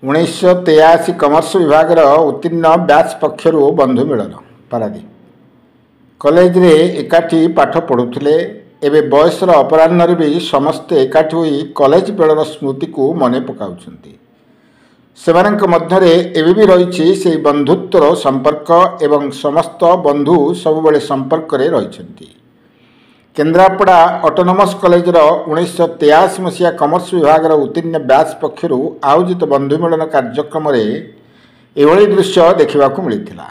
1983 commerce विभाग उत्तीर्ण batch पक्षर बंधु मिलन पारादीप कॉलेज रे एकाठी पाठ पढ़ुले एवं बयसर अपराह्न भी समस्ते एकाठी होई कॉलेज बेलर स्मृति को मन पकाउछंती। सेमानंक मध्यरे एवं भी रही से बंधुत्वर संपर्क एवं समस्त बंधु सबुबले संपर्क रे रहिछंती। केन्द्रापड़ा ऑटोनोमस कॉलेजर 1983 मसीहा कमर्स विभाग उत्तीर्ण बैच पक्षर आयोजित बंधु मिलन कार्यक्रम एभली दृश्य देखा मिलता।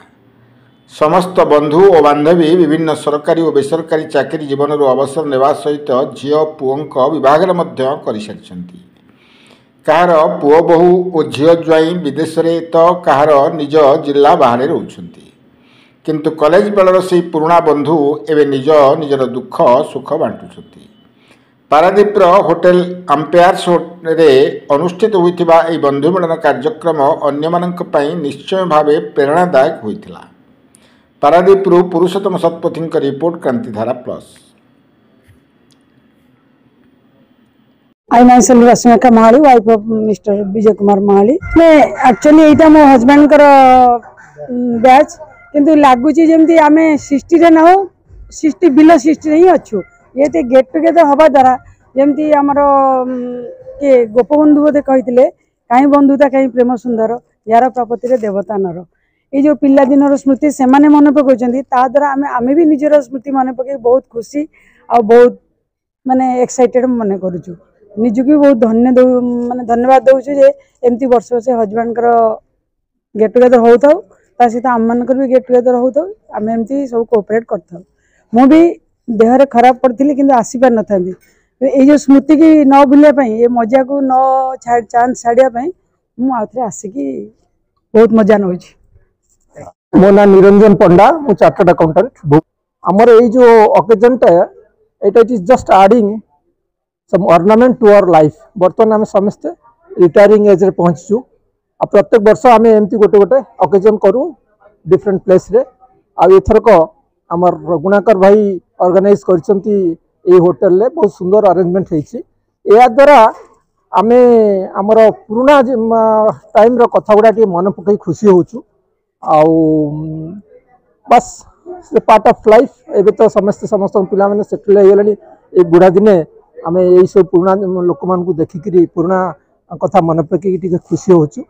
समस्त बंधु और बांधवी विभिन्न सरकारी और बेसरकारी चाकरी जीवन अवसर नेवा सहित झील पुओं विभाग कर सारी। कहार पुओ बहु और झील ज्वाई विदेश में तो कहार निज जिला बाहर रोचंती, किंतु कॉलेज बेलर से पुराणा बंधु एवं निज निजर दुख सुख बांटुंट। पारादीपर होटेल अंपायर्स रे अनुष्ठित होता बंधु मिलन कार्यक्रम अन्य निश्चय भाव प्रेरणादायक होता। Paradip Purushottam Satapathy report Krantidhara plus. I myself Rashmika Mahali, wife of mister Vijay Kumar Mahali. Actually यहाँ मो हजबैंड बैच किंतु लगुच जमी आम 60 रे ना 60 बिलो 60 ही अच्छु। ये गेट टुगेदर हवा द्वारा जमी आमर किए गोपबंधु बोधे कही कहीं बंधुता कहीं प्रेम सुंदर यार प्रपत्ति देवता नर। ये जो पिला दिन स्मृति से मन पकाउछंती द्वारा आमे भी निजर स्मृति मन पकई बहुत खुशी आ बहुत माने एक्साइटेड मन करूछु। निजु की बहुत माने धन्यवाद दउछु जे एमती वर्ष वर्ष हजबैंड गेट टुगेदर होता सहित आम मान भी गेट टुगेदर होता आम एमती सब कोऑपरेट करता। मु भी देहरे खराब पड़ती कि आसी पार न था। ये जो स्मृति की न भूलिया ये मजा को न चांस छाड़िया मुझे आसिकी बहुत मजा नौ। मो ना निरंजन पंडा, मु चार्टर्ड अकाउंटेंट। आमर ये जो occasion it is just adding some ornament to our life. बर्तमान आम समस्ते रिटायरिंग एज रे पहुंचु। प्रत्येक वर्ष आम एमती गोटे गोटे ओकेजन करूँ डिफरेंट प्लेस रे। आथरक आमर गुणाकर भाई ऑर्गेनाइज करछंती ए होटल रे बहुत सुंदर अरेंजमेंट होइछि। या द्वारा आमे आमर पुराना टाइम रो कथा गुडा मन पकई खुशी होछु। आउ बस से पार्ट ऑफ लाइफ। एबे तो समस्त पिला माने सेटल हो गले। ए बुढ़ा दिने आम यही सब पुराना लोक मान को देखिकी पुराना कथा मन पकई खुशी होछु।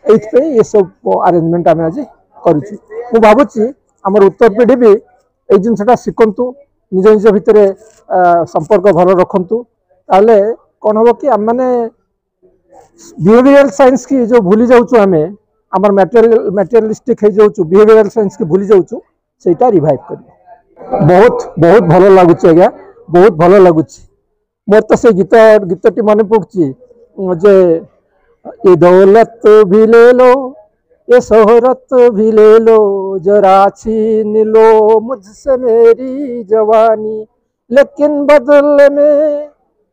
ये सब अरेंजमेंट आम आज करुछु। मु भावुची आमर उत्तर पीढ़ी भी ये जिनसा शिखु, निज निज भितर संपर्क भल रखु। ताले कौन हम कि आम मैंने बिहेवियरल साइंस की जो भूली जाऊँ आम आमर मटेरियलिस्टिक हो जाऊँ बिहेवियरल साइंस की भूली जाऊँ सेटा रिवाइव कर बहुत बहुत भल लगुच। आज्ञा बहुत भल लगुच। मोर तो से गीतटी मन पड़ुची जे ये दौलत भी ले लो ये शोहरत भी ले लो जरा छीन लो मुझसे मेरी जवानी, लेकिन बदले में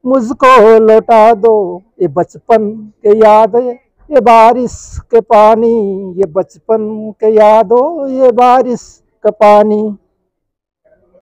मुझको लौटा दो ये बचपन के याद ये बारिश के पानी, ये बचपन के यादों ये बारिश का पानी।